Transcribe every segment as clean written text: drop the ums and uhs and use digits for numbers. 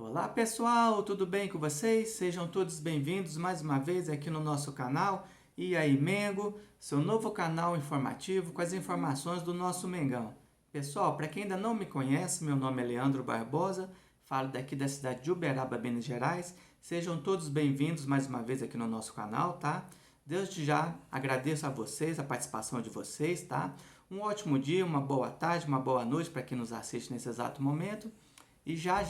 Olá pessoal, tudo bem com vocês? Sejam todos bem-vindos mais uma vez aqui no nosso canal E aí Mengo, seu novo canal informativo com as informações do nosso Mengão. Pessoal, para quem ainda não me conhece, meu nome é Leandro Barbosa, falo daqui da cidade de Uberaba, Minas Gerais. Sejam todos bem-vindos mais uma vez aqui no nosso canal, tá? Desde já agradeço a vocês, a participação de vocês, tá? Um ótimo dia, uma boa tarde, uma boa noite para quem nos assiste nesse exato momento. E já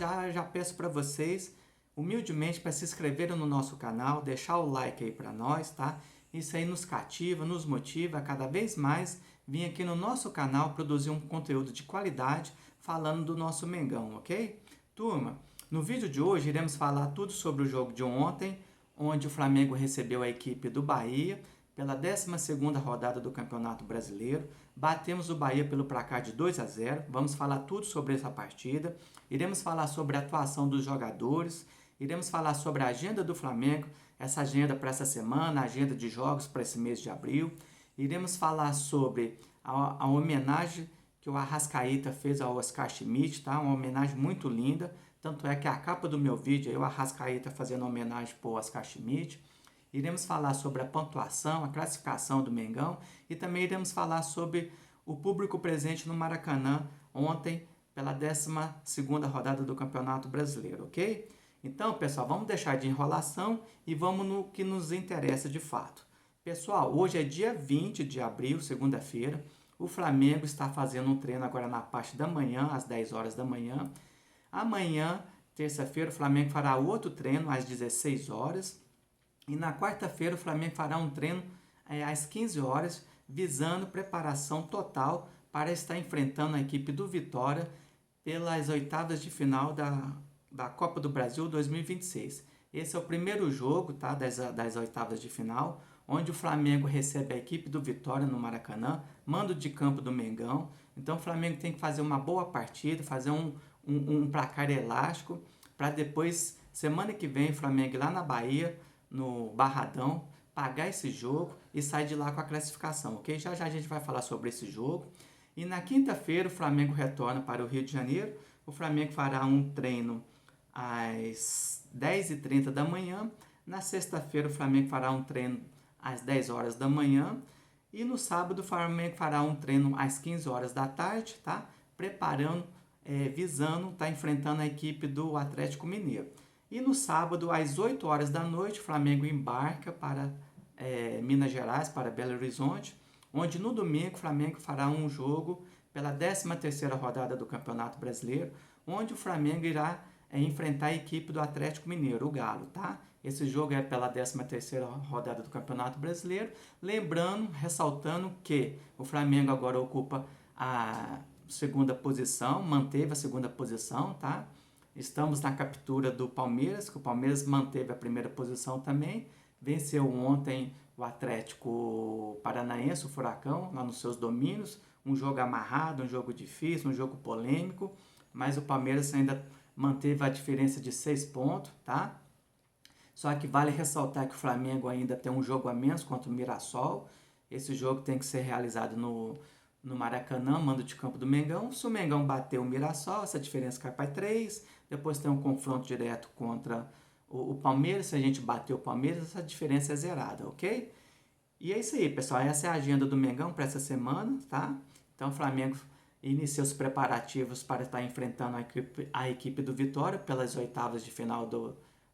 peço para vocês, humildemente, para se inscreverem no nosso canal, deixar o like aí para nós, tá? Isso aí nos cativa, nos motiva a cada vez mais vir aqui no nosso canal produzir um conteúdo de qualidade falando do nosso Mengão, ok? Turma, no vídeo de hoje iremos falar tudo sobre o jogo de ontem, onde o Flamengo recebeu a equipe do Bahia pela 12ª rodada do Campeonato Brasileiro. Batemos o Bahia pelo placar de 2-0. Vamos falar tudo sobre essa partida. Iremos falar sobre a atuação dos jogadores. Iremos falar sobre a agenda do Flamengo, essa agenda para essa semana, a agenda de jogos para esse mês de abril. Iremos falar sobre a homenagem que o Arrascaeta fez ao Oscar Schmidt, tá? Uma homenagem muito linda. Tanto é que a capa do meu vídeo é o Arrascaeta fazendo homenagem para o Oscar Schmidt. Iremos falar sobre a pontuação, a classificação do Mengão e também iremos falar sobre o público presente no Maracanã ontem pela 12ª rodada do Campeonato Brasileiro, ok? Então, pessoal, vamos deixar de enrolação e vamos no que nos interessa de fato. Pessoal, hoje é dia 20 de abril, segunda-feira. O Flamengo está fazendo um treino agora na parte da manhã, às 10 horas da manhã. Amanhã, terça-feira, o Flamengo fará outro treino às 16 horas. E na quarta-feira o Flamengo fará um treino às 15 horas, visando preparação total para estar enfrentando a equipe do Vitória pelas oitavas de final da Copa do Brasil 2026. Esse é o primeiro jogo, tá, das oitavas de final, onde o Flamengo recebe a equipe do Vitória no Maracanã, mando de campo do Mengão. Então o Flamengo tem que fazer uma boa partida, fazer um placar elástico, para depois, semana que vem, o Flamengo ir lá na Bahia, no Barradão, pagar esse jogo e sair de lá com a classificação, ok? Já a gente vai falar sobre esse jogo. E na quinta-feira o Flamengo retorna para o Rio de Janeiro. O Flamengo fará um treino às 10h30 da manhã. Na sexta-feira o Flamengo fará um treino às 10 horas da manhã. E no sábado o Flamengo fará um treino às 15 horas da tarde, tá? Preparando, visando, tá enfrentando a equipe do Atlético Mineiro. E no sábado, às 8 horas da noite, o Flamengo embarca para Minas Gerais, para Belo Horizonte, onde no domingo o Flamengo fará um jogo pela 13ª rodada do Campeonato Brasileiro, onde o Flamengo irá enfrentar a equipe do Atlético Mineiro, o Galo, tá? Esse jogo é pela 13ª rodada do Campeonato Brasileiro. Lembrando, ressaltando que o Flamengo agora ocupa a segunda posição, manteve a segunda posição, tá? Estamos na captura do Palmeiras, que o Palmeiras manteve a primeira posição também. Venceu ontem o Atlético Paranaense, o Furacão, lá nos seus domínios. Um jogo amarrado, um jogo difícil, um jogo polêmico. Mas o Palmeiras ainda manteve a diferença de 6 pontos, tá? Só que vale ressaltar que o Flamengo ainda tem um jogo a menos contra o Mirassol. Esse jogo tem que ser realizado no Maracanã, mando de campo do Mengão. Se o Mengão bater o Mirassol, essa diferença cai para 3. Depois tem um confronto direto contra o Palmeiras. Se a gente bater o Palmeiras, essa diferença é zerada, ok? E é isso aí, pessoal. Essa é a agenda do Mengão para essa semana, tá? Então o Flamengo inicia os preparativos para estar enfrentando a equipe do Vitória pelas oitavas de final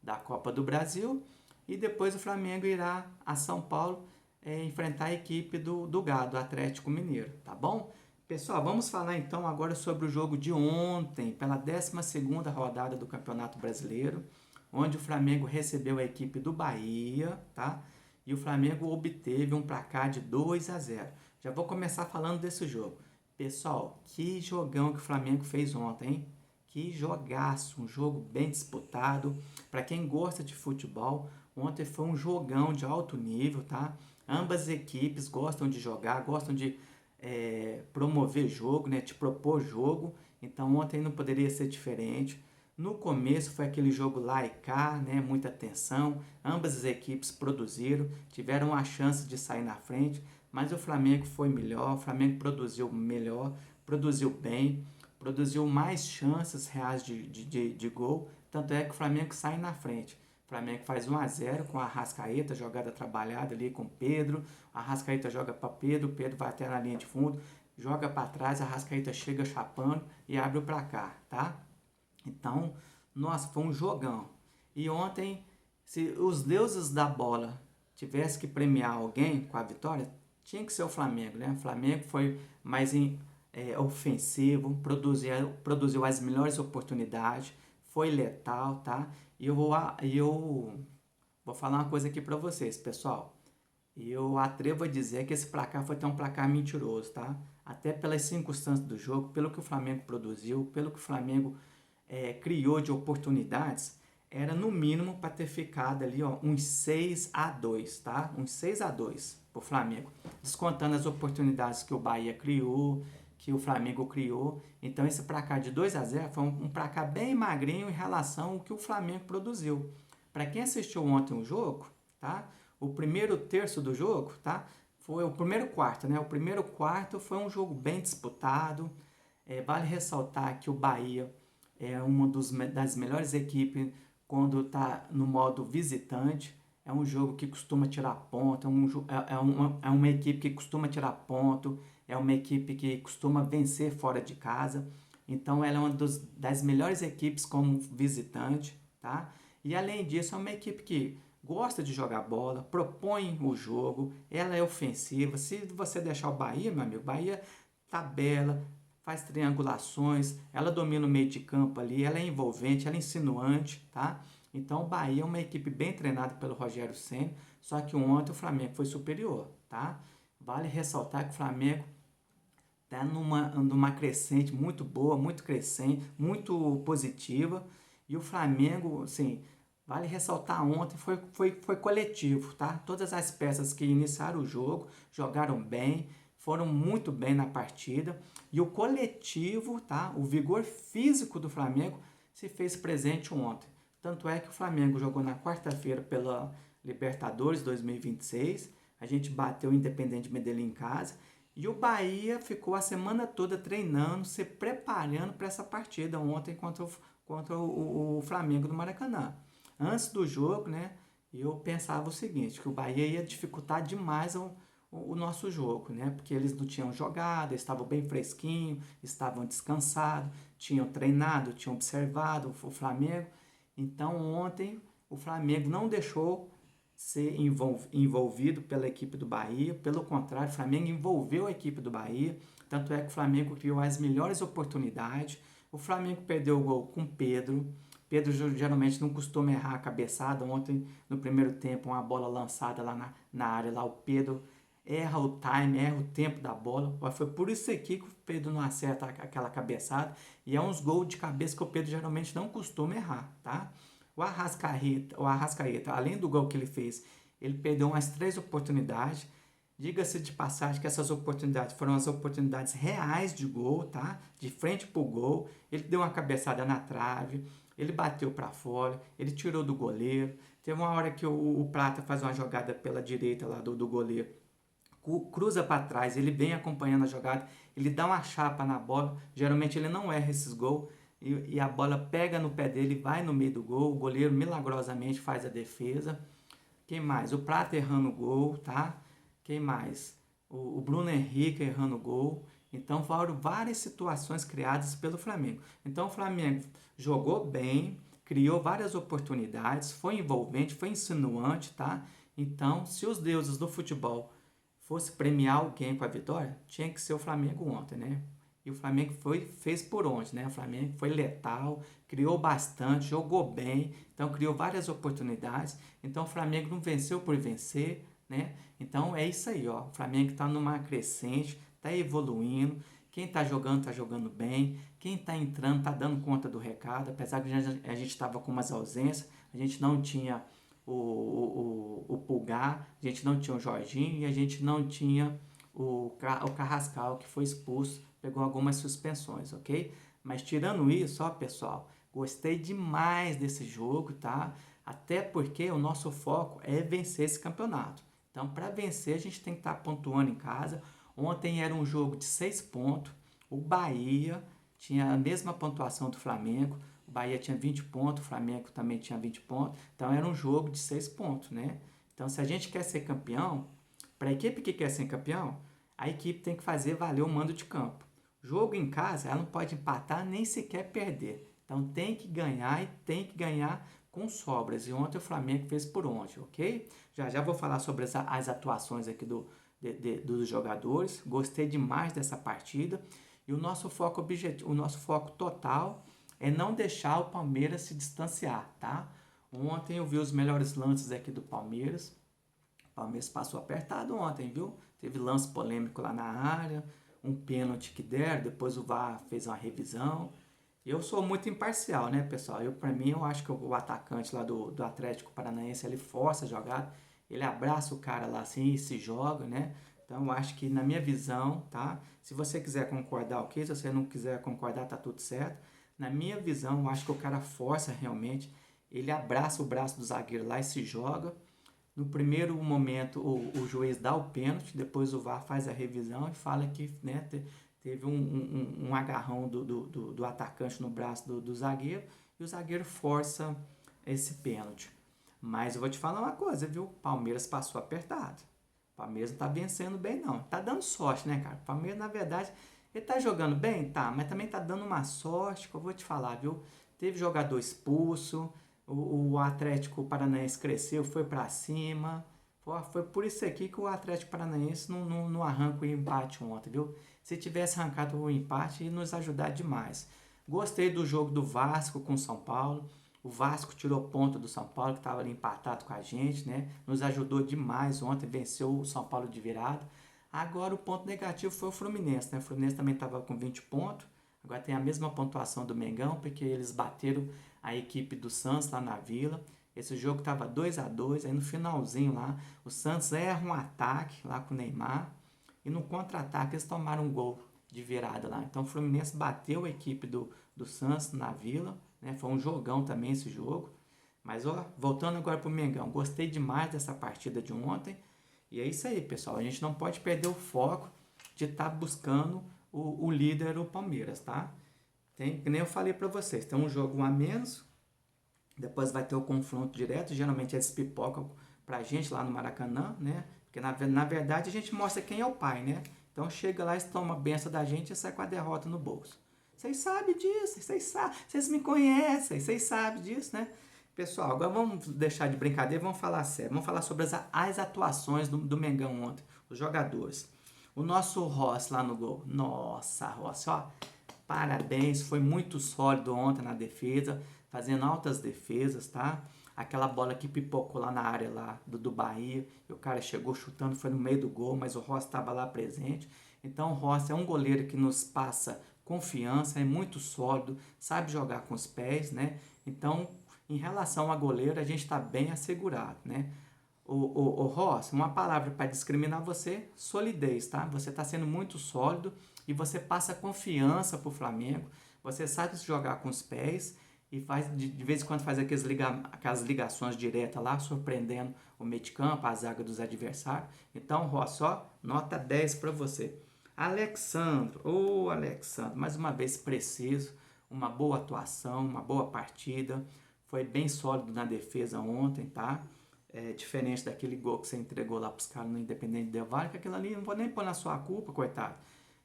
da Copa do Brasil. E depois o Flamengo irá a São Paulo enfrentar a equipe do Galo, do Atlético Mineiro, tá bom? Pessoal, vamos falar então agora sobre o jogo de ontem, pela 12ª rodada do Campeonato Brasileiro, onde o Flamengo recebeu a equipe do Bahia, tá? E o Flamengo obteve um placar de 2-0. Já vou começar falando desse jogo. Pessoal, que jogão que o Flamengo fez ontem, hein? Que jogaço, um jogo bem disputado. Para quem gosta de futebol, ontem foi um jogão de alto nível, tá? Ambas as equipes gostam de jogar, gostam de promover jogo, né? De propor jogo. Então ontem não poderia ser diferente. No começo foi aquele jogo lá e cá, né? Muita tensão. Ambas as equipes produziram, tiveram a chance de sair na frente, mas o Flamengo foi melhor, o Flamengo produziu melhor, produziu bem. produziu mais chances reais de gol, tanto é que o Flamengo sai na frente. O Flamengo faz 1-0 com a Arrascaeta, jogada trabalhada ali com o Pedro. A Arrascaeta joga para Pedro, Pedro vai até na linha de fundo, joga para trás, a Arrascaeta chega chapando e abre o placar, tá? Então, nossa, foi um jogão. E ontem, se os deuses da bola tivessem que premiar alguém com a vitória, tinha que ser o Flamengo, né? O Flamengo foi mais ofensivo, produziu as melhores oportunidades, foi letal, tá? E eu vou falar uma coisa aqui para vocês, pessoal. Eu atrevo a dizer que esse placar foi até um placar mentiroso, tá? Até pelas circunstâncias do jogo, pelo que o Flamengo produziu, pelo que o Flamengo criou de oportunidades, era no mínimo para ter ficado ali, ó, uns 6-2, tá? Uns 6-2 pro Flamengo, descontando as oportunidades que o Bahia criou, que o Flamengo criou. Então esse placar de 2-0 foi um placar bem magrinho em relação ao que o Flamengo produziu. Para quem assistiu ontem o jogo, tá? O primeiro terço do jogo, tá? Foi o primeiro quarto, né? O primeiro quarto foi um jogo bem disputado. Vale ressaltar que o Bahia é uma das melhores equipes quando está no modo visitante. É um jogo que costuma tirar ponto, é uma equipe que costuma tirar ponto, é uma equipe que costuma vencer fora de casa. Então ela é uma das melhores equipes como visitante, tá? E além disso, é uma equipe que gosta de jogar bola, propõe o jogo, ela é ofensiva. Se você deixar o Bahia, meu amigo, Bahia tabela, faz triangulações, ela domina o meio de campo ali, ela é envolvente, ela é insinuante, tá? Então o Bahia é uma equipe bem treinada pelo Rogério Ceni, só que ontem o Flamengo foi superior, tá? Vale ressaltar que o Flamengo está numa crescente muito boa, muito crescente, muito positiva, e o Flamengo, assim, vale ressaltar ontem, foi coletivo, tá? Todas as peças que iniciaram o jogo jogaram bem, foram muito bem na partida, e o coletivo, tá? O vigor físico do Flamengo se fez presente ontem. Tanto é que o Flamengo jogou na quarta-feira pela Libertadores 2026, a gente bateu o Independente Medellín em casa, e o Bahia ficou a semana toda treinando, se preparando para essa partida ontem contra o Flamengo do Maracanã. Antes do jogo, né, eu pensava o seguinte, que o Bahia ia dificultar demais o nosso jogo, né, porque eles não tinham jogado, estavam bem fresquinhos, estavam descansados, tinham treinado, tinham observado o Flamengo. Então ontem o Flamengo não deixou ser envolvido pela equipe do Bahia, pelo contrário, o Flamengo envolveu a equipe do Bahia, tanto é que o Flamengo criou as melhores oportunidades. O Flamengo perdeu o gol com Pedro. Pedro geralmente não costuma errar a cabeçada. Ontem, no primeiro tempo, uma bola lançada lá na área, lá o Pedro erra o time, erra o tempo da bola. Foi por isso aqui que o Pedro não acerta aquela cabeçada. E é uns gols de cabeça que o Pedro geralmente não costuma errar, tá? O Arrascaeta, além do gol que ele fez, ele perdeu umas 3 oportunidades. Diga-se de passagem que essas oportunidades foram as oportunidades reais de gol, tá? De frente pro gol. Ele deu uma cabeçada na trave, ele bateu para fora, ele tirou do goleiro. Teve uma hora que o Prata faz uma jogada pela direita lá do goleiro, cruza para trás, ele vem acompanhando a jogada, ele dá uma chapa na bola. Geralmente ele não erra esses gols. E a bola pega no pé dele, vai no meio do gol, o goleiro milagrosamente faz a defesa. Quem mais? O Prata errando o gol, tá? Quem mais? O Bruno Henrique errando o gol. Então foram várias situações criadas pelo Flamengo. Então o Flamengo jogou bem, criou várias oportunidades, foi envolvente, foi insinuante, tá? Então, se os deuses do futebol fosse premiar alguém com a vitória, tinha que ser o Flamengo ontem, né? E o Flamengo fez por onde, né? O Flamengo foi letal, criou bastante, jogou bem, então criou várias oportunidades. Então o Flamengo não venceu por vencer, né? Então é isso aí, ó. O Flamengo está numa crescente, está evoluindo. Quem está jogando bem. Quem está entrando está dando conta do recado. Apesar que a gente estava com umas ausências, a gente não tinha o Pulgar, a gente não tinha o Jorginho e a gente não tinha o Carrascal, que foi expulso, pegou algumas suspensões, ok? Mas tirando isso, ó, pessoal, gostei demais desse jogo, tá? Até porque o nosso foco é vencer esse campeonato. Então, para vencer, a gente tem que estar pontuando em casa. Ontem era um jogo de 6 pontos. O Bahia tinha a mesma pontuação do Flamengo. O Bahia tinha 20 pontos, o Flamengo também tinha 20 pontos. Então era um jogo de 6 pontos, né? Então se a gente quer ser campeão, para a equipe que quer ser campeão, a equipe tem que fazer valer o mando de campo. Jogo em casa, ela não pode empatar nem sequer perder. Então tem que ganhar e tem que ganhar com sobras. E ontem o Flamengo fez por onde, ok? Já vou falar sobre as atuações aqui dos jogadores. Gostei demais dessa partida. E o nosso foco total é não deixar o Palmeiras se distanciar, tá? Ontem eu vi os melhores lances aqui do Palmeiras. O Palmeiras passou apertado ontem, viu? Teve lance polêmico lá na área, um pênalti que deram, depois o VAR fez uma revisão. Eu sou muito imparcial, né, pessoal? Para mim, eu acho que o atacante lá do Atlético Paranaense, ele força a jogada, ele abraça o cara lá assim e se joga, né? Então, eu acho que na minha visão, tá? Se você quiser concordar, ok? Se você não quiser concordar, tá tudo certo. Na minha visão, eu acho que o cara força realmente, ele abraça o braço do zagueiro lá e se joga. No primeiro momento, o juiz dá o pênalti, depois o VAR faz a revisão e fala que, né, teve um agarrão do atacante no braço do zagueiro e o zagueiro força esse pênalti. Mas eu vou te falar uma coisa, viu? Palmeiras passou apertado. Palmeiras não tá vencendo bem, não. Tá dando sorte, né, cara? Palmeiras, na verdade, ele tá jogando bem? Tá, mas também tá dando uma sorte que eu vou te falar, viu? Teve jogador expulso, o Atlético Paranaense cresceu, foi pra cima. Foi por isso aqui que o Atlético Paranaense não arranca o empate ontem, viu? Se tivesse arrancado o empate, ia nos ajudar demais. Gostei do jogo do Vasco com o São Paulo. O Vasco tirou ponto do São Paulo, que estava ali empatado com a gente, né? Nos ajudou demais ontem, venceu o São Paulo de virada. Agora o ponto negativo foi o Fluminense, né? O Fluminense também estava com 20 pontos. Agora tem a mesma pontuação do Mengão, porque eles bateram a equipe do Santos lá na Vila. Esse jogo estava 2-2, aí no finalzinho lá, o Santos erra um ataque lá com o Neymar. E no contra-ataque eles tomaram um gol de virada lá. Então o Fluminense bateu a equipe do Santos na Vila, né? Foi um jogão também esse jogo. Mas ó, voltando agora pro Mengão, gostei demais dessa partida de ontem. E é isso aí, pessoal. A gente não pode perder o foco de estar buscando o líder, o Palmeiras, tá? Que nem eu falei para vocês, tem um jogo a menos, depois vai ter o confronto direto, geralmente eles pipocam pra gente lá no Maracanã, né? Porque na verdade a gente mostra quem é o pai, né? Então chega lá, eles tomam a benção da gente e sai com a derrota no bolso. Vocês sabem disso, vocês me conhecem, vocês sabem disso, né? Pessoal, agora vamos deixar de brincadeira, vamos falar sério. Vamos falar sobre as atuações do Mengão ontem, os jogadores. O nosso Rossi lá no gol. Nossa, Rossi, ó, parabéns, foi muito sólido ontem na defesa, fazendo altas defesas, tá? Aquela bola que pipocou lá na área lá do Bahia, e o cara chegou chutando, foi no meio do gol, mas o Rossi estava lá presente. Então o Rossi é um goleiro que nos passa confiança, é muito sólido, sabe jogar com os pés, né? Então, em relação a goleiro, a gente está bem assegurado, né? O Rossi, uma palavra para discriminar você, solidez, tá? Você está sendo muito sólido e você passa confiança para o Flamengo, você sabe jogar com os pés e faz, de vez em quando faz aquelas ligações diretas lá, surpreendendo o meio de campo, a zaga dos adversários. Então, Rossi, ó, nota 10 para você. Alexandro, Alexandro, mais uma vez preciso, uma boa atuação, uma boa partida, foi bem sólido na defesa ontem, tá? Diferente daquele gol que você entregou lá para os caras no Independente Del Valle, que aquilo ali, não vou nem pôr na sua culpa, coitado,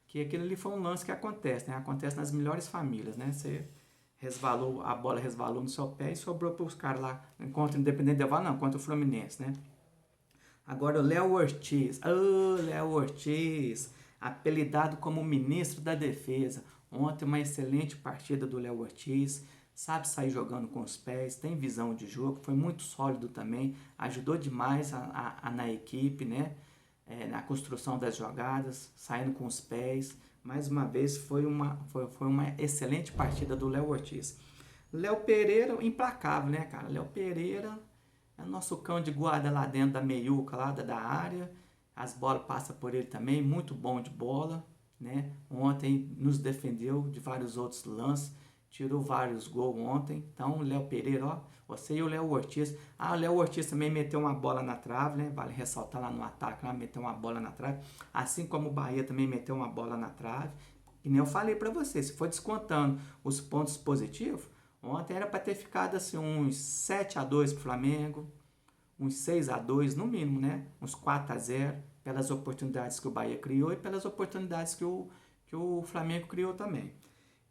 que aquilo ali foi um lance que acontece, né? Acontece nas melhores famílias, né? Você a bola resvalou no seu pé e sobrou para os caras lá, contra o Independente Del Valle, não, contra o Fluminense, né? Agora o Léo Ortiz, Léo Ortiz, apelidado como ministro da defesa. Ontem uma excelente partida do Léo Ortiz, sabe sair jogando com os pés, tem visão de jogo, foi muito sólido também, ajudou demais na equipe, né? Na construção das jogadas, saindo com os pés. Mais uma vez foi uma excelente partida do Léo Ortiz. Léo Pereira, implacável, né, cara? Léo Pereira é nosso cão de guarda lá dentro da meiuca, lá da área. As bolas passam por ele também, muito bom de bola, né? Ontem nos defendeu de vários outros lances, tirou vários gols ontem. Então, o Léo Pereira, ó, você e o Léo Ortiz. O Léo Ortiz também meteu uma bola na trave, né? Vale ressaltar lá no ataque, lá meteu uma bola na trave. Assim como o Bahia também meteu uma bola na trave. que nem eu falei para você, se for descontando os pontos positivos, ontem era para ter ficado assim uns 7-2 pro Flamengo, uns 6-2 no mínimo, né? Uns 4-0 pelas oportunidades que o Bahia criou e pelas oportunidades que o Flamengo criou também.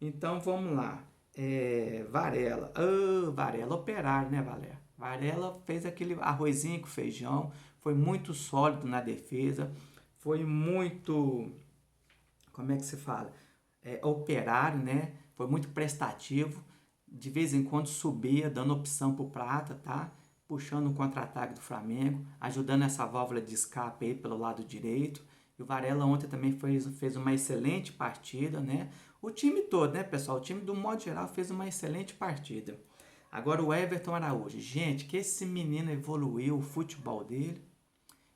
Então vamos lá. Varela. Varela operário, né, Valéria? Varela fez aquele arrozinho com feijão, foi muito sólido na defesa, foi muito, como é que se fala? Operário, né? Foi muito prestativo. De vez em quando subia, dando opção pro Prata, tá? Puxando o contra-ataque do Flamengo, ajudando essa válvula de escape aí pelo lado direito. E o Varela ontem também fez uma excelente partida, né? O time todo, né, pessoal? O time, do modo geral, fez uma excelente partida. Agora o Everton Araújo. Gente, que esse menino evoluiu o futebol dele.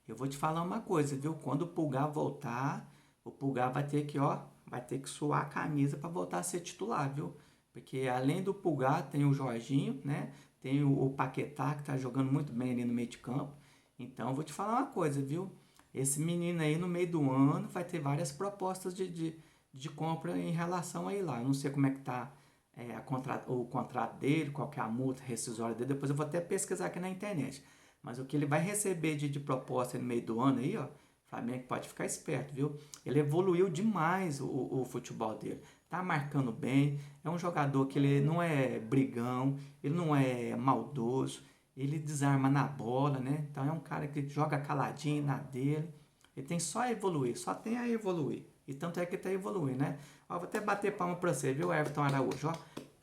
Eu vou te falar uma coisa, viu? Quando o Pulgar voltar, o Pulgar vai ter que, ó, vai ter que suar a camisa para voltar a ser titular, viu? Porque além do Pulgar, tem o Jorginho, né? Tem o Paquetá, que tá jogando muito bem ali no meio de campo. Então, eu vou te falar uma coisa, viu? Esse menino aí, no meio do ano, vai ter várias propostas de compra em relação aí lá. Eu não sei como é que tá o contrato dele, qual que é a multa rescisória dele. Depois eu vou até pesquisar aqui na internet. Mas o que ele vai receber de proposta no meio do ano aí, ó, o Flamengo pode ficar esperto, viu? Ele evoluiu demais o futebol dele. Tá marcando bem, é um jogador que ele não é brigão, ele não é maldoso, ele desarma na bola, né? Então é um cara que joga caladinho na dele. Ele tem só a evoluir, só tem a evoluir. E tanto é que tá evoluindo, né? Ó, vou até bater palma pra você, viu, Everton Araújo? Ó,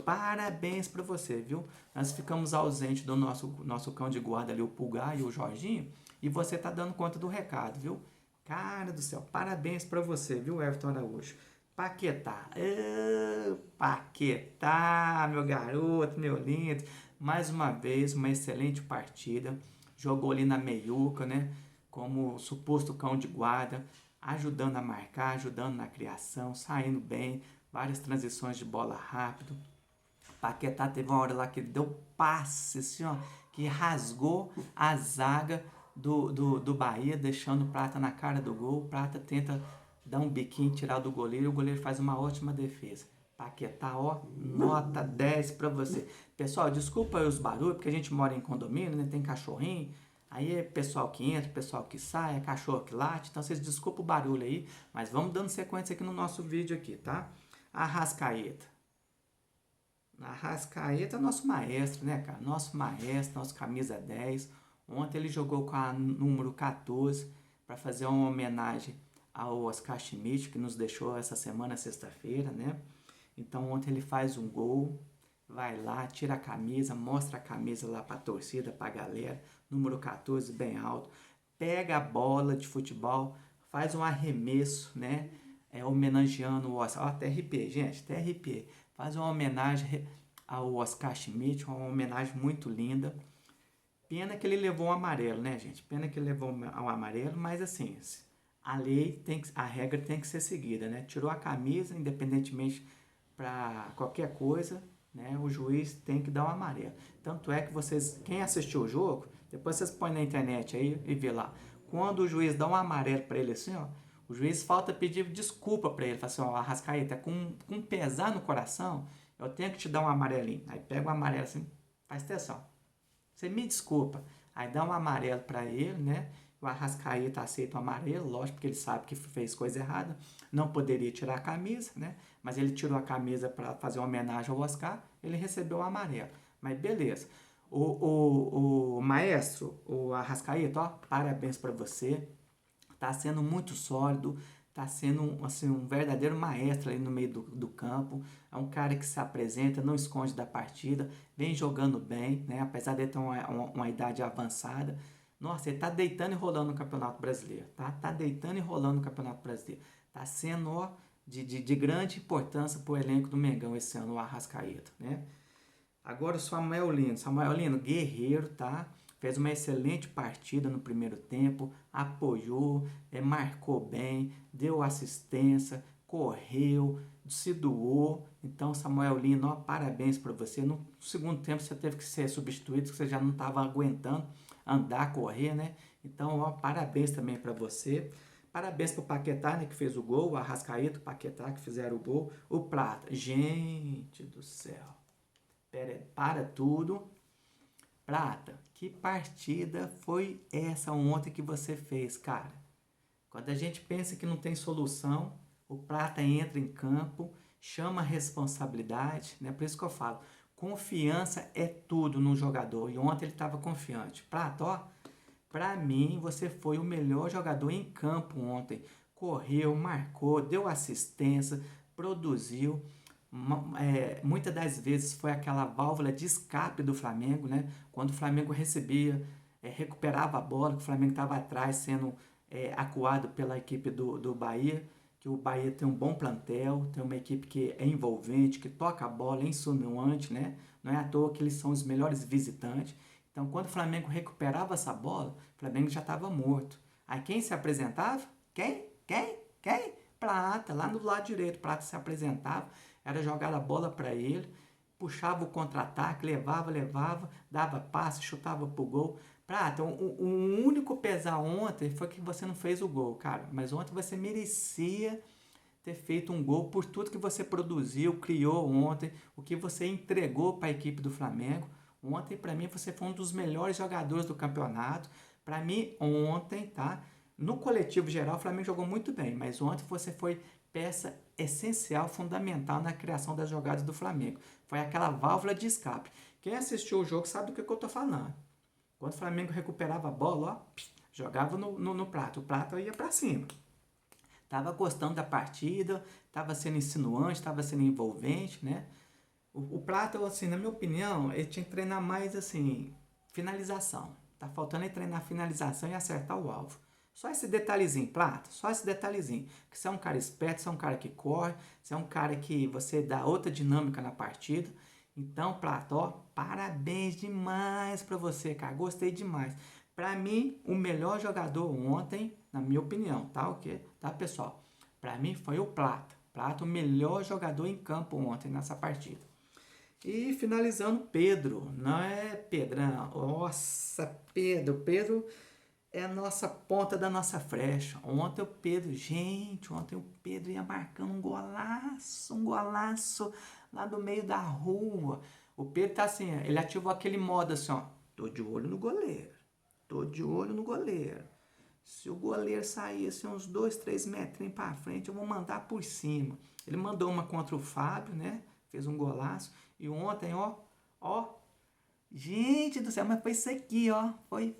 parabéns para você, viu? Nós ficamos ausentes do nosso cão de guarda ali, o Pulgar e o Jorginho, e você tá dando conta do recado, viu? Cara do céu, parabéns para você, viu, Everton Araújo? Paquetá, Paquetá, meu garoto, meu lindo, mais uma vez, uma excelente partida, jogou ali na meiuca, né, como suposto cão de guarda, ajudando a marcar, ajudando na criação, saindo bem, várias transições de bola rápido. Paquetá teve uma hora lá que ele deu passe, assim, ó, que rasgou a zaga do Bahia, deixando o Prata na cara do gol. O Prata tenta dar um biquinho, tirar do goleiro, e o goleiro faz uma ótima defesa. Paquetá, ó, nota 10 pra você. Pessoal, desculpa aí os barulhos, porque a gente mora em condomínio, né? Tem cachorrinho. Aí é pessoal que entra, pessoal que sai, é cachorro que late. Então vocês desculpem o barulho aí, mas vamos dando sequência aqui no nosso vídeo aqui, tá? Arrascaeta. Arrascaeta é nosso maestro, né, cara? Nosso maestro, nosso camisa 10. Ontem ele jogou com a número 14 para fazer uma homenagem ao Oscar Schmidt, que nos deixou essa semana, sexta-feira, né? Então ontem ele faz um gol, vai lá, tira a camisa, mostra a camisa lá para a torcida, para a galera, número 14 bem alto, pega a bola de futebol, faz um arremesso, né? Homenageando o Oscar. Ó, TRP, gente, TRP. Faz uma homenagem ao Oscar Schmidt, uma homenagem muito linda. Pena que ele levou um amarelo, né, gente? Pena que ele levou um amarelo, mas assim, a lei a regra tem que ser seguida, né? Tirou a camisa, independentemente para qualquer coisa, né? O juiz tem que dar um amarelo. Tanto é que vocês, quem assistiu o jogo, depois vocês põem na internet aí e vê lá. Quando o juiz dá um amarelo para ele assim, ó, o juiz falta pedir desculpa para ele. Fala assim, ó, Arrascaeta, com pesar no coração, eu tenho que te dar um amarelinho. Aí pega o amarelo assim, faz atenção. Você me desculpa. Aí dá um amarelo para ele, né? O Arrascaeta aceita o amarelo, lógico, porque ele sabe que fez coisa errada. Não poderia tirar a camisa, né? Mas ele tirou a camisa para fazer uma homenagem ao Oscar, ele recebeu o amarelo. Mas beleza. O maestro, o Arrascaeta, ó, parabéns para você. Tá sendo muito sólido, tá sendo assim, um verdadeiro maestro ali no meio do campo. É um cara que se apresenta, não esconde da partida, vem jogando bem, né? Apesar de ter uma idade avançada. Nossa, ele tá deitando e rolando no Campeonato Brasileiro, tá? Tá deitando e rolando no Campeonato Brasileiro. Tá sendo, ó, de grande importância pro elenco do Mengão esse ano, o Arrascaeta, né? Agora o Samuel Lino, guerreiro, tá? Fez uma excelente partida no primeiro tempo, apoiou, marcou bem, deu assistência, correu, se doou. Então, Samuel Lino, ó, parabéns para você. No segundo tempo você teve que ser substituído, porque você já não estava aguentando andar, correr, né? Então, ó, parabéns também para você. Parabéns pro Paquetá, né, que fez o gol, o Arrascaeta, o Paquetá que fizeram o gol, o Prata. Gente do céu. Pera aí, para tudo. Prata, que partida foi essa ontem que você fez, cara? Quando a gente pensa que não tem solução, o Prata entra em campo, chama a responsabilidade, né? Por isso que eu falo, confiança é tudo no jogador. E ontem ele estava confiante. Prata, ó, pra mim você foi o melhor jogador em campo ontem. Correu, marcou, deu assistência, produziu. Muitas das vezes foi aquela válvula de escape do Flamengo, né? Quando o Flamengo recebia, recuperava a bola, que o Flamengo estava atrás sendo acuado pela equipe do Bahia, que o Bahia tem um bom plantel, tem uma equipe que é envolvente, que toca a bola, é insinuante, né? Não é à toa que eles são os melhores visitantes. Então, quando o Flamengo recuperava essa bola, o Flamengo já estava morto. Aí quem se apresentava? Quem? Prata, lá no lado direito. Prata se apresentava, era jogar a bola para ele, puxava o contra-ataque, levava, dava passe, chutava pro gol. Prata, o único pesar ontem foi que você não fez o gol, cara. Mas ontem você merecia ter feito um gol por tudo que você produziu, criou ontem, o que você entregou para a equipe do Flamengo. Ontem, para mim, você foi um dos melhores jogadores do campeonato. Para mim, ontem, tá? No coletivo geral, o Flamengo jogou muito bem, mas ontem você foi peça essencial, fundamental na criação das jogadas do Flamengo. Foi aquela válvula de escape. Quem assistiu o jogo sabe do que eu tô falando. Quando o Flamengo recuperava a bola, ó, jogava no Prato. O Prato ia para cima. Tava gostando da partida, tava sendo insinuante, tava sendo envolvente, né? O Prato, assim, na minha opinião, ele tinha que treinar mais, assim, finalização. Tá faltando ele treinar finalização e acertar o alvo. Só esse detalhezinho, Prato, só esse detalhezinho. Que você é um cara esperto, você é um cara que corre, você é um cara que você dá outra dinâmica na partida. Então, Prato, ó, parabéns demais pra você, cara. Gostei demais. Pra mim, o melhor jogador ontem, na minha opinião, tá? O quê? Tá, pessoal? Pra mim foi o Prata. Prata, o melhor jogador em campo ontem nessa partida. E finalizando, Pedro, não é Pedrão? Nossa, Pedro é a nossa ponta da nossa flecha. Ontem o Pedro, gente, ontem o Pedro ia marcando um golaço lá do meio da rua. O Pedro tá assim, ele ativou aquele modo assim, ó, tô de olho no goleiro, tô de olho no goleiro. Se o goleiro sair assim, uns 2, 3 metrinhos para frente, eu vou mandar por cima. Ele mandou uma contra o Fábio, né? Fez um golaço. E ontem, ó. Gente do céu, mas foi isso aqui, ó. Foi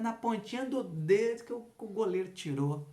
na pontinha do dedo que o goleiro tirou.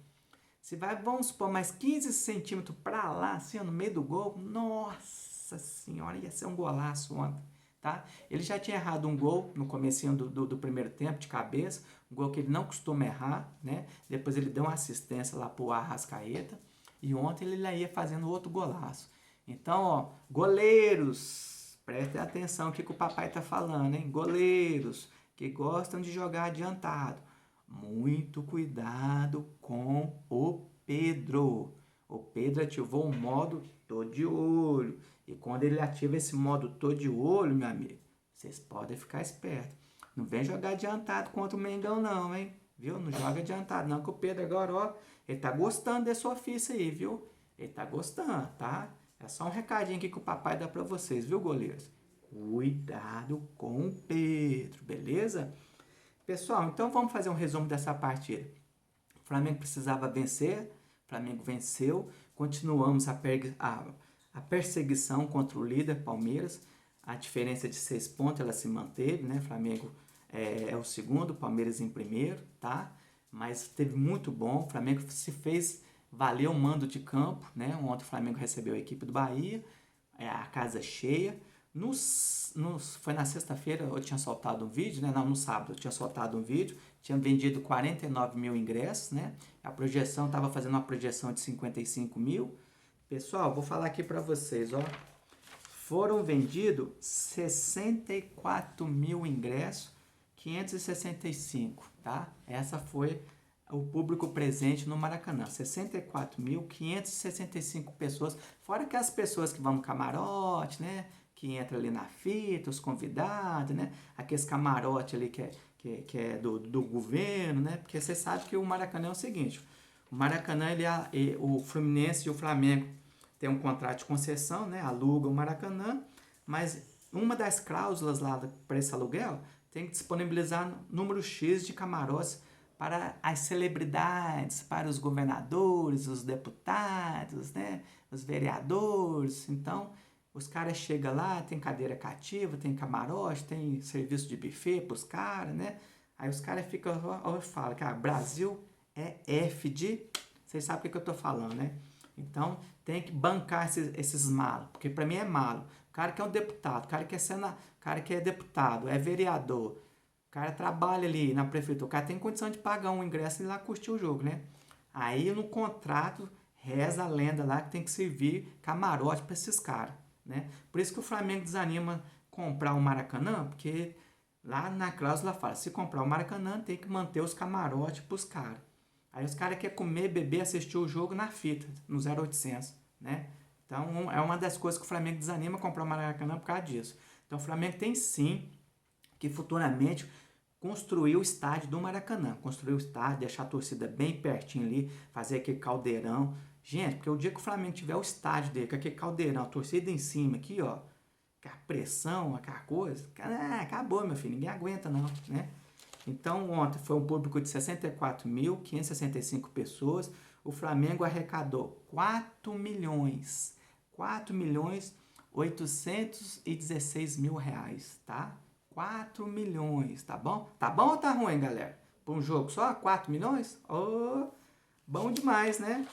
Se vai, vamos supor, mais 15 centímetros para lá, assim, ó, no meio do gol. Nossa senhora, ia ser um golaço ontem. Tá? Ele já tinha errado um gol no comecinho do primeiro tempo, de cabeça, um gol que ele não costuma errar, né? Depois ele deu uma assistência lá pro Arrascaeta, e ontem ele ia fazendo outro golaço. Então, ó, goleiros, prestem atenção o que o papai tá falando, hein? Goleiros que gostam de jogar adiantado, muito cuidado com o Pedro. O Pedro ativou o modo tô de olho. E quando ele ativa esse modo tô de olho, meu amigo, vocês podem ficar espertos. Não vem jogar adiantado contra o Mengão não, hein? Viu? Não joga adiantado não, que o Pedro agora, ó, ele tá gostando desse ofício aí, viu? Ele tá gostando, tá? É só um recadinho aqui que o papai dá pra vocês, viu, goleiros? Cuidado com o Pedro, beleza? Pessoal, então vamos fazer um resumo dessa partida. O Flamengo precisava vencer, o Flamengo venceu, continuamos a perseguição contra o líder Palmeiras, a diferença de 6 pontos ela se manteve, né? O Flamengo é o segundo, o Palmeiras em primeiro, tá? Mas teve muito bom, o Flamengo se fez valer o mando de campo, né? Ontem o Flamengo recebeu a equipe do Bahia, a casa cheia. Foi na sexta-feira, eu tinha soltado um vídeo, né? Não, no sábado eu tinha soltado um vídeo, tinha vendido 49 mil ingressos, né? A projeção, estava fazendo uma projeção de 55 mil. Pessoal, vou falar aqui para vocês, ó. Foram vendidos 64 mil ingressos, 565, tá? Essa foi o público presente no Maracanã, 64.565 pessoas, fora aquelas pessoas que vão no camarote, né? Que entra ali na fita, os convidados, né? Aqueles camarote ali que é do governo, né? Porque você sabe que o Maracanã é o seguinte, o O Maracanã, o Fluminense e o Flamengo têm um contrato de concessão, né? Alugam o Maracanã, mas uma das cláusulas lá para esse aluguel tem que disponibilizar número X de camarotes para as celebridades, para os governadores, os deputados, né? Os vereadores. Então, os caras chegam lá, tem cadeira cativa, tem camarote, tem serviço de buffet para os caras, né? Aí os caras ficam, falam, cara, Brasil é F de... Vocês sabem o que eu tô falando, né? Então, tem que bancar esses malos, porque para mim é malo. O cara que é um deputado, o cara que é deputado, é vereador, o cara trabalha ali na prefeitura, o cara tem condição de pagar um ingresso e ir lá curtir o jogo, né? Aí no contrato reza a lenda lá que tem que servir camarote para esses caras, né? Por isso que o Flamengo desanima comprar o Maracanã, porque lá na cláusula fala, se comprar o Maracanã tem que manter os camarotes para os caras. Aí os caras querem comer, beber, assistir o jogo na fita, no 0800, né? Então, é uma das coisas que o Flamengo desanima comprar o Maracanã por causa disso. Então, o Flamengo tem sim que futuramente construir o estádio do Maracanã. Construir o estádio, deixar a torcida bem pertinho ali, fazer aquele caldeirão. Gente, porque o dia que o Flamengo tiver o estádio dele, com aquele caldeirão, a torcida em cima aqui, ó, com a pressão, aquela coisa, acabou, meu filho, ninguém aguenta não, né? Então, ontem foi um público de 64.565 pessoas. O Flamengo arrecadou 4.816.000 reais, tá? 4 milhões, tá bom? Tá bom ou tá ruim, galera? Para um jogo só, 4 milhões? Oh, bom demais, né?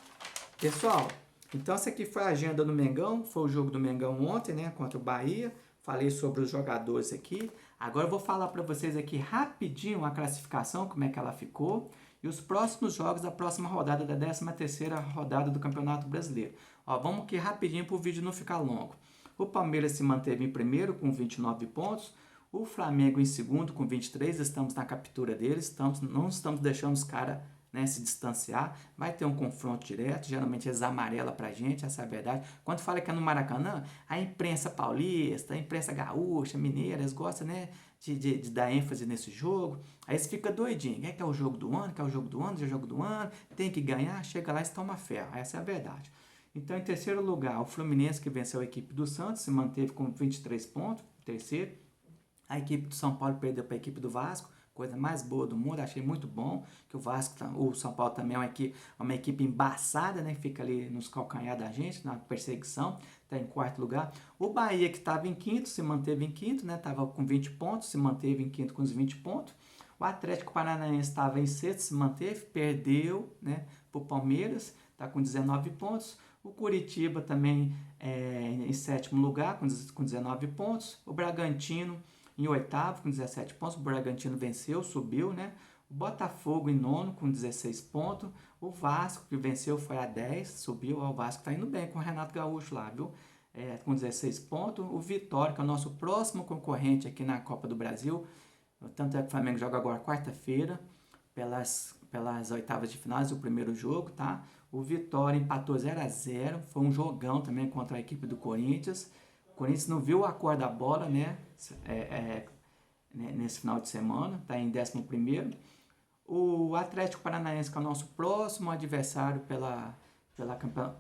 Pessoal, então essa aqui foi a agenda do Mengão. Foi o jogo do Mengão ontem, né? Contra o Bahia. Falei sobre os jogadores aqui. Agora eu vou falar para vocês aqui rapidinho a classificação, como é que ela ficou, e os próximos jogos da próxima rodada, da 13ª rodada do Campeonato Brasileiro. Ó, vamos aqui rapidinho para o vídeo não ficar longo. O Palmeiras se manteve em primeiro com 29 pontos, o Flamengo em segundo com 23, estamos na captura deles, não estamos deixando os caras, né, se distanciar. Vai ter um confronto direto, geralmente eles amarelam pra gente, essa é a verdade. Quando fala que é no Maracanã, a imprensa paulista, a imprensa gaúcha, mineira, eles gostam, né, de dar ênfase nesse jogo. Aí eles ficam doidinhos, que é o jogo do ano, que é o jogo do ano, que é o jogo do ano, tem que ganhar, chega lá e toma ferro, essa é a verdade. Então, em terceiro lugar, o Fluminense, que venceu a equipe do Santos, se manteve com 23 pontos, terceiro. A equipe do São Paulo perdeu para a equipe do Vasco, coisa mais boa do mundo, achei muito bom, que o São Paulo também é uma equipe embaçada, né, que fica ali nos calcanhar da gente, na perseguição, está em quarto lugar. O Bahia, que estava em quinto, se manteve em quinto, né, estava com 20 pontos, se manteve em quinto com os 20 pontos. O Atlético Paranaense estava em sexto, se manteve, perdeu, né, para o Palmeiras, está com 19 pontos. O Curitiba também em sétimo lugar, com 19 pontos. O Bragantino em oitavo, com 17 pontos. O Bragantino venceu, subiu, né? O Botafogo em nono, com 16 pontos. O Vasco, que venceu, foi a 10, subiu. O Vasco tá indo bem com o Renato Gaúcho lá, viu? Com 16 pontos. O Vitória, que é o nosso próximo concorrente aqui na Copa do Brasil. Tanto é que o Flamengo joga agora quarta-feira, pelas oitavas de finais, o primeiro jogo, tá? O Vitória empatou 0-0. Foi um jogão também contra a equipe do Corinthians. O Corinthians não viu a cor da bola, né? Nesse final de semana, está em 11º. O Atlético Paranaense, que é o nosso próximo adversário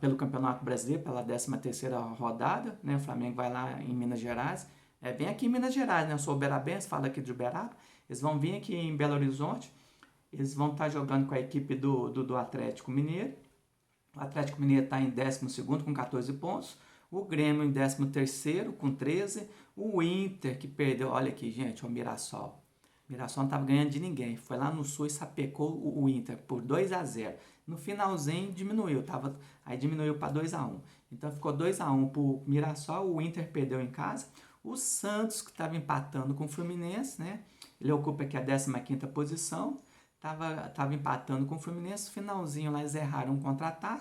pelo Campeonato Brasileiro, pela 13ª rodada, né? O Flamengo vai lá em Minas Gerais. Bem aqui em Minas Gerais, né? Eu sou uberabense, falo aqui de Uberaba. Eles vão vir aqui em Belo Horizonte. Eles vão estar jogando com a equipe do Atlético Mineiro. O Atlético Mineiro está em 12º com 14 pontos. O Grêmio em 13º com 13. O Inter, que perdeu, olha aqui, gente, o Mirassol. O Mirassol não estava ganhando de ninguém. Foi lá no Sul e sapecou o Inter por 2-0. No finalzinho diminuiu, aí diminuiu para 2-1. Então ficou 2-1 para o Mirassol. O Inter perdeu em casa. O Santos, que estava empatando com o Fluminense, né? Ele ocupa aqui a 15ª posição. Estava empatando com o Fluminense. Finalzinho lá eles erraram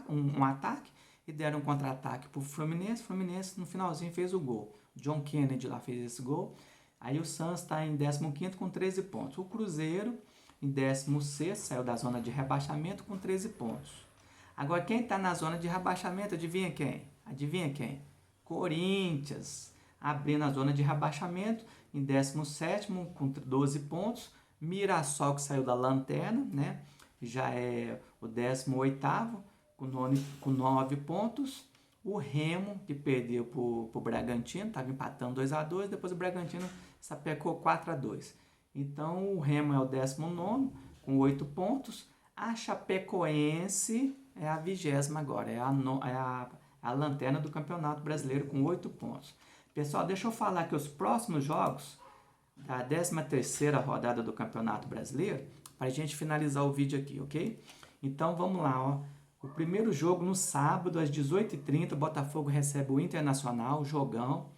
um ataque e deram um contra-ataque para o Fluminense. O Fluminense no finalzinho fez o gol. John Kennedy lá fez esse gol. Aí o Santos está em 15º com 13 pontos. O Cruzeiro em 16º, saiu da zona de rebaixamento com 13 pontos. Agora quem está na zona de rebaixamento, adivinha quem? Adivinha quem? Corinthians, abrindo a zona de rebaixamento em 17º com 12 pontos. Mirassol, que saiu da lanterna, né? Já é o 18º com 9 pontos. O Remo, que perdeu para o Bragantino, estava empatando 2-2, depois o Bragantino sapecou 4-2. Então o Remo é o 19º com 8 pontos. A Chapecoense é a 20ª agora, é a lanterna do Campeonato Brasileiro com 8 pontos. Pessoal, deixa eu falar que os próximos jogos da 13ª rodada do Campeonato Brasileiro, para a gente finalizar o vídeo aqui, ok? Então vamos lá, ó. O primeiro jogo no sábado, às 18h30, o Botafogo recebe o Internacional, jogão.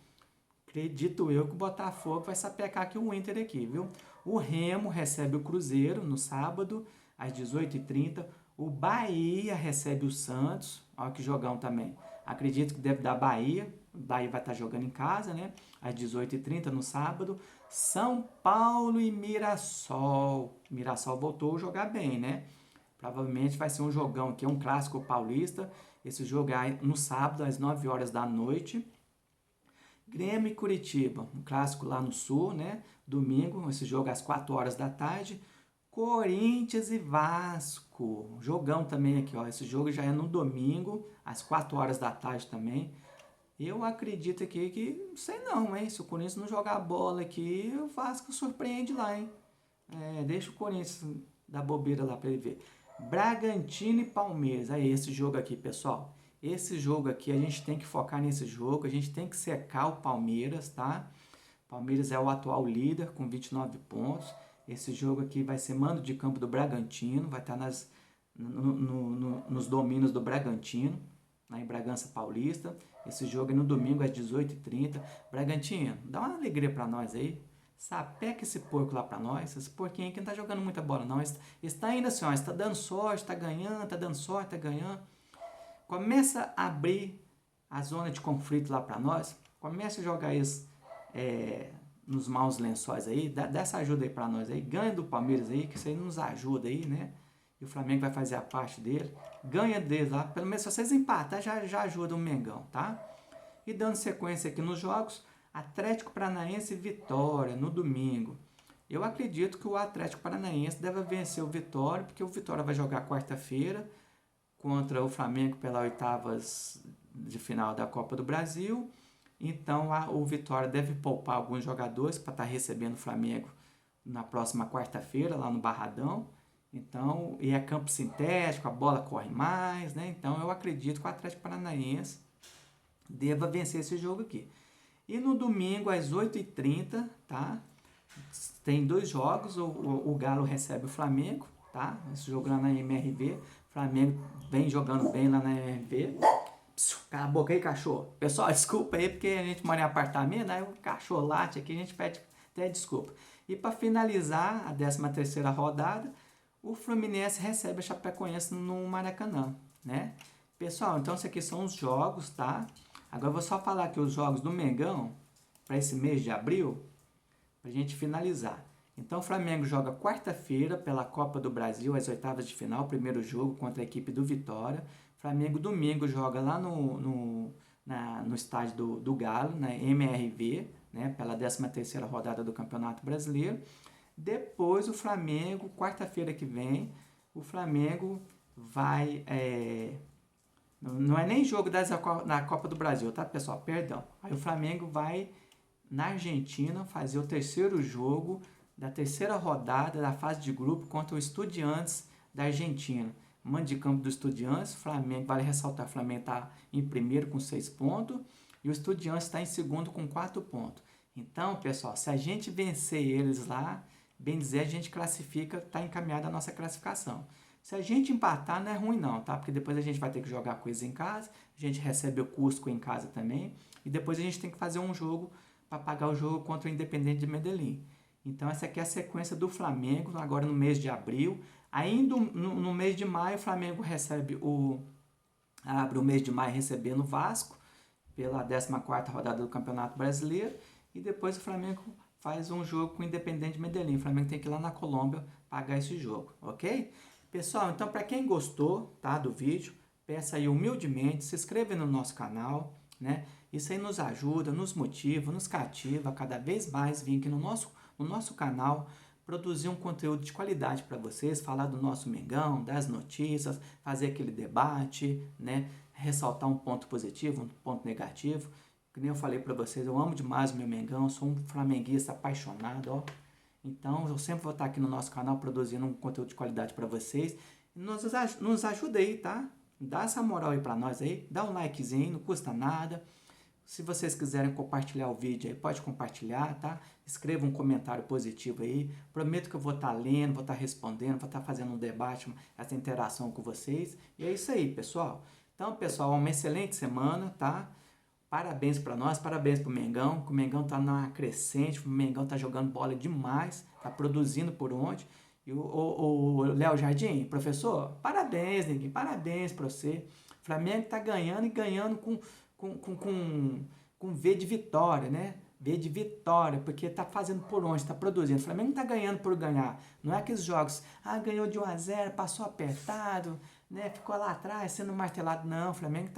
Acredito eu que o Botafogo vai sapecar aqui o Inter aqui, viu? O Remo recebe o Cruzeiro no sábado, às 18h30. O Bahia recebe o Santos, olha que jogão também. Acredito que deve dar Bahia. O Bahia vai estar jogando em casa, né? Às 18h30 no sábado. São Paulo e Mirassol. Mirassol voltou a jogar bem, né? Provavelmente vai ser um jogão aqui, um clássico paulista. Esse jogo é no sábado, às 9 horas da noite. Grêmio e Curitiba, um clássico lá no sul, né? Domingo, esse jogo às 4 horas da tarde. Corinthians e Vasco, jogão também aqui, ó. Esse jogo já é no domingo, às 4 horas da tarde também. Eu acredito aqui que, não sei não, hein? Se o Corinthians não jogar bola aqui, o Vasco surpreende lá, hein? Deixa o Corinthians dar bobeira lá para ele ver. Bragantino e Palmeiras, aí esse jogo aqui, pessoal. Esse jogo aqui, a gente tem que focar nesse jogo, a gente tem que secar o Palmeiras, tá? Palmeiras é o atual líder com 29 pontos. Esse jogo aqui vai ser mando de campo do Bragantino, vai estar nos domínios do Bragantino, lá em Bragança Paulista. Esse jogo é no domingo às 18h30. Bragantino, dá uma alegria para nós aí. Sapeca esse porco lá pra nós. Esse porquinho aqui não tá jogando muita bola, não. Está ainda assim, ó. Está dando sorte, tá ganhando, tá dando sorte, tá ganhando. Começa a abrir a zona de conflito lá pra nós. Começa a jogar isso nos maus lençóis aí. Dá essa ajuda aí pra nós aí. Ganha do Palmeiras aí, que isso aí nos ajuda aí, né? E o Flamengo vai fazer a parte dele. Ganha deles lá. Pelo menos se vocês empatar, já ajuda o Mengão, tá? E dando sequência aqui nos jogos. Atlético Paranaense e Vitória, no domingo. Eu acredito que o Atlético Paranaense deve vencer o Vitória, porque o Vitória vai jogar quarta-feira contra o Flamengo pela 8ª de final da Copa do Brasil. Então, o Vitória deve poupar alguns jogadores para estar recebendo o Flamengo na próxima quarta-feira, lá no Barradão. Então, e é campo sintético, a bola corre mais, né? Então, eu acredito que o Atlético Paranaense deva vencer esse jogo aqui. E no domingo, às 8h30, tá? Tem 2 jogos, o Galo recebe o Flamengo, tá? Esse jogo lá na MRV. O Flamengo vem jogando bem lá na MRV. Cala a boca aí, cachorro. Pessoal, desculpa aí, porque a gente mora em apartamento, aí o cachorro late aqui, a gente pede até desculpa. E para finalizar a 13ª rodada, o Fluminense recebe a Chapecoense no Maracanã, né? Pessoal, então esses aqui são os jogos, tá? Agora eu vou só falar aqui os jogos do Mengão para esse mês de abril, para a gente finalizar. Então o Flamengo joga quarta-feira pela Copa do Brasil, às 8ª de final, primeiro jogo contra a equipe do Vitória. Flamengo domingo joga lá no estádio do Galo, na MRV, né, pela 13ª rodada do Campeonato Brasileiro. Depois o Flamengo, quarta-feira que vem, o Flamengo vai... Não é nem jogo na Copa do Brasil, tá, pessoal? Perdão. Aí o Flamengo vai na Argentina fazer o terceiro jogo da terceira rodada da fase de grupo contra o Estudiantes da Argentina. Mando de campo do Estudiantes, Flamengo, vale ressaltar, o Flamengo está em primeiro com 6 pontos e o Estudiantes está em segundo com 4 pontos. Então, pessoal, se a gente vencer eles lá, bem dizer, a gente classifica, está encaminhada a nossa classificação. Se a gente empatar, não é ruim não, tá? Porque depois a gente vai ter que jogar coisa em casa, a gente recebe o Cusco em casa também, e depois a gente tem que fazer um jogo para pagar o jogo contra o Independente de Medellín. Então essa aqui é a sequência do Flamengo, agora no mês de abril. Ainda no mês de maio, o Flamengo abre o mês de maio recebendo o Vasco, pela 14ª rodada do Campeonato Brasileiro, e depois o Flamengo faz um jogo com o Independente de Medellín. O Flamengo tem que ir lá na Colômbia pagar esse jogo, ok? Pessoal, então para quem gostou, tá, do vídeo, peça aí humildemente, se inscreva no nosso canal, né? Isso aí nos ajuda, nos motiva, nos cativa a cada vez mais vir aqui no nosso canal produzir um conteúdo de qualidade para vocês, falar do nosso Mengão, das notícias, fazer aquele debate, né? Ressaltar um ponto positivo, um ponto negativo. Que nem eu falei para vocês, eu amo demais o meu Mengão, sou um flamenguista apaixonado, ó. Então, eu sempre vou estar aqui no nosso canal produzindo um conteúdo de qualidade para vocês. Nos ajuda aí, tá? Dá essa moral aí para nós aí, dá um likezinho, não custa nada. Se vocês quiserem compartilhar o vídeo aí, pode compartilhar, tá? Escreva um comentário positivo aí. Prometo que eu vou estar lendo, vou estar respondendo, vou estar fazendo um debate, essa interação com vocês. E é isso aí, pessoal. Então, pessoal, uma excelente semana, tá? Parabéns para nós, parabéns para o Mengão, que o Mengão tá na crescente, o Mengão tá jogando bola demais, tá produzindo por onde. E o Léo Jardim, professor, parabéns, neguinho, parabéns para você. O Flamengo tá ganhando e ganhando com V de vitória, né? V de vitória, porque tá fazendo por onde, tá produzindo. O Flamengo não tá ganhando por ganhar. Não é aqueles jogos, ganhou de 1-0, passou apertado, né? Ficou lá atrás sendo martelado. Não, o Flamengo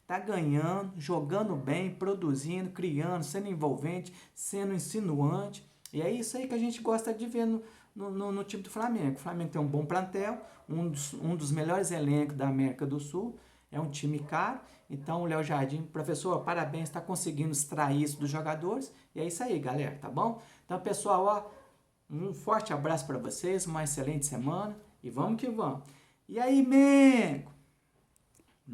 tá ganhando, jogando bem, produzindo, criando, sendo envolvente, sendo insinuante. E é isso aí que a gente gosta de ver no time do Flamengo. O Flamengo tem um bom plantel, um dos melhores elencos da América do Sul. É um time caro, então o Léo Jardim, professor, parabéns, está conseguindo extrair isso dos jogadores. E é isso aí, galera, tá bom? Então, pessoal, ó, um forte abraço para vocês, uma excelente semana e vamos que vamos. E aí, Mengo?